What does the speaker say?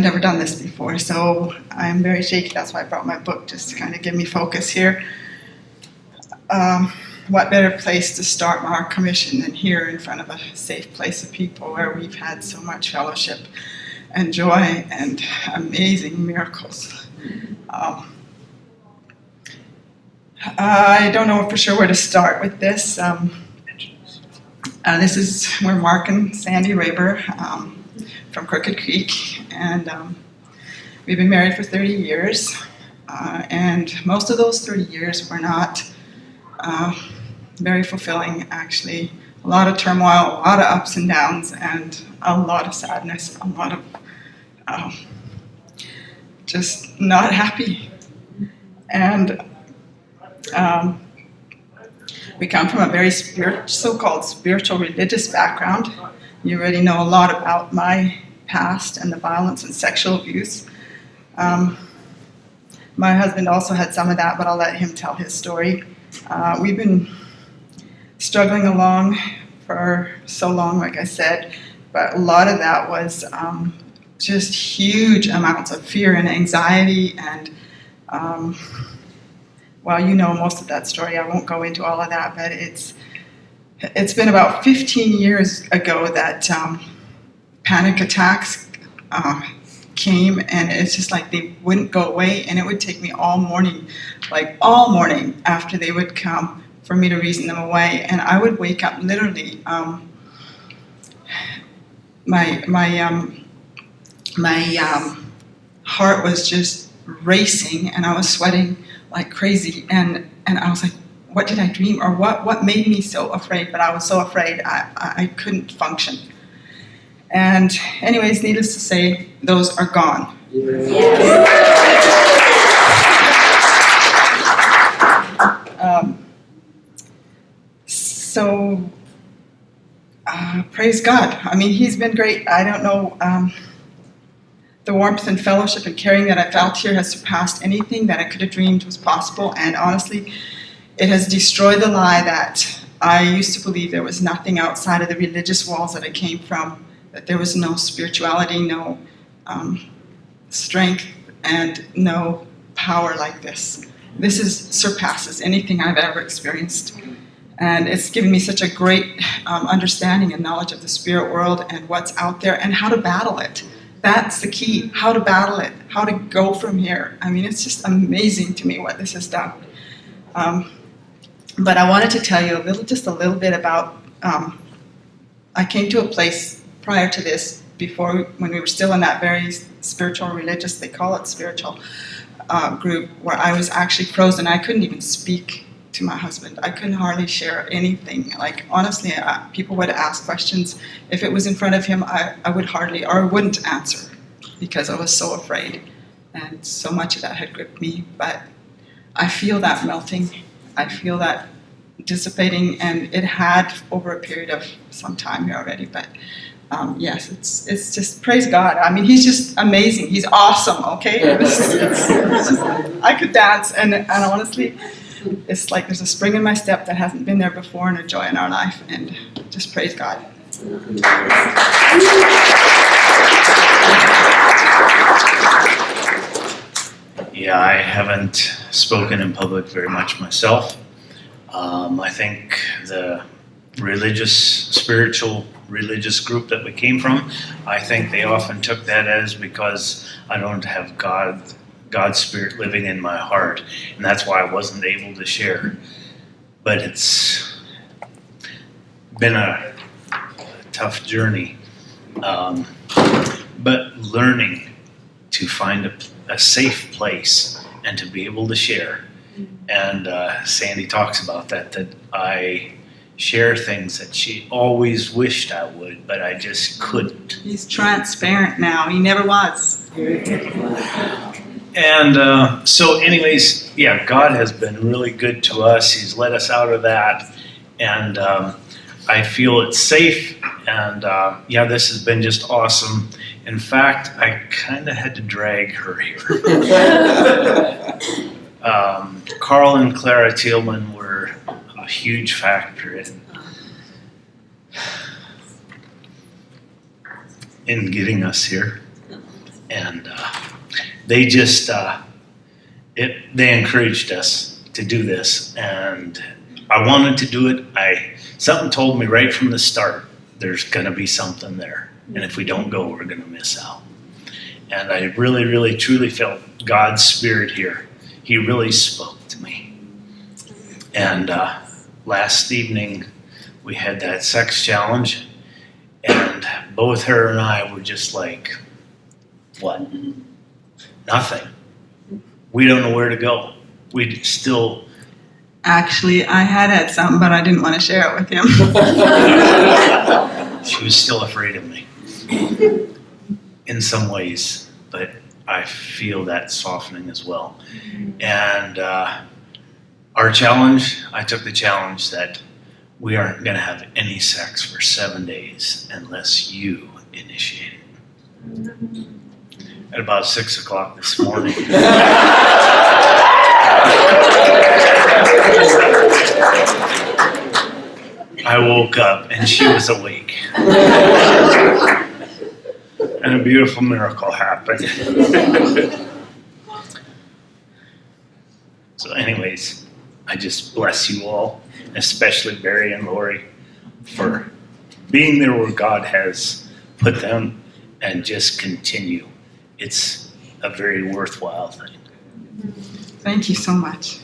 I've never done this before, so I'm very shaky. That's why I brought my book, just to kind of give me focus here. What better place to start our commission than here in front of a safe place of people where we've had so much fellowship and joy and amazing miracles. I don't know for sure where to start with this. This is where Mark and Sandy Raber from Crooked Creek, and we've been married for 30 years, and most of those 30 years were not very fulfilling, actually. A lot of turmoil, a lot of ups and downs, and a lot of sadness, a lot of just not happy. And we come from a very so-called spiritual religious background. You already know a lot about my past and the violence and sexual abuse. My husband also had some of that, but I'll let him tell his story. We've been struggling along for so long, like I said, but a lot of that was just huge amounts of fear and anxiety, and well, you know most of that story. I won't go into all of that, but it's been about 15 years ago that panic attacks came, and it's just like they wouldn't go away, and it would take me all morning after they would come for me to reason them away, and I would wake up literally. My heart was just racing, and I was sweating like crazy, and I was like, what did I dream, or what made me so afraid? But I was so afraid I couldn't function. And anyways, needless to say, those are gone. So praise God. I mean, he's been great. I don't know, the warmth and fellowship and caring that I felt here has surpassed anything that I could have dreamed was possible, and honestly, it has destroyed the lie that I used to believe there was nothing outside of the religious walls that I came from, that there was no spirituality, no strength, and no power like this. This surpasses anything I've ever experienced. And it's given me such a great understanding and knowledge of the spirit world and what's out there and how to battle it. That's the key, how to battle it, how to go from here. I mean, it's just amazing to me what this has done. But I wanted to tell you just a little bit about, I came to a place prior to this, when we were still in that very spiritual, religious, they call it spiritual, group, where I was actually frozen. I couldn't even speak to my husband. I couldn't hardly share anything. Like, honestly, people would ask questions. If it was in front of him, I would hardly, or wouldn't answer, because I was so afraid. And so much of that had gripped me. But I feel that melting. I feel that dissipating, and it had over a period of some time here already. But yes, it's just, praise God. I mean, he's just amazing. He's awesome, okay? It's just, I could dance, and honestly, it's like there's a spring in my step that hasn't been there before, and a joy in our life, and just praise God. Yeah, I haven't spoken in public very much myself. I think the spiritual religious group that we came from, I think they often took that as because I don't have God's Spirit living in my heart, and that's why I wasn't able to share. But it's been a tough journey. But learning to find a safe place and to be able to share. And Sandy talks about that I share things that she always wished I would, but I just couldn't. He's transparent now. He never was. And so anyways, yeah, God has been really good to us. He's let us out of that. And I feel it's safe. And yeah, this has been just awesome. In fact, I kind of had to drag her here. Carl and Clara Thielman were a huge factor in getting us here. and they just they encouraged us to do this, and I wanted to do it. Something told me right from the start, there's going to be something there, and if we don't go, we're going to miss out. And I really, really, truly felt God's Spirit here. He really spoke to me. And last evening, we had that sex challenge, and both her and I were just like, what? Nothing. We don't know where to go. We still... Actually, I had something, but I didn't want to share it with him. She was still afraid of me in some ways, but I feel that softening as well. And our challenge, I took the challenge that we aren't going to have any sex for 7 days unless you initiate it. At about 6 o'clock this morning, I woke up and she was awake. And a beautiful miracle happened. So anyways, I just bless you all, especially Barry and Lori, for being there where God has put them and just continue. It's a very worthwhile thing. Thank you so much.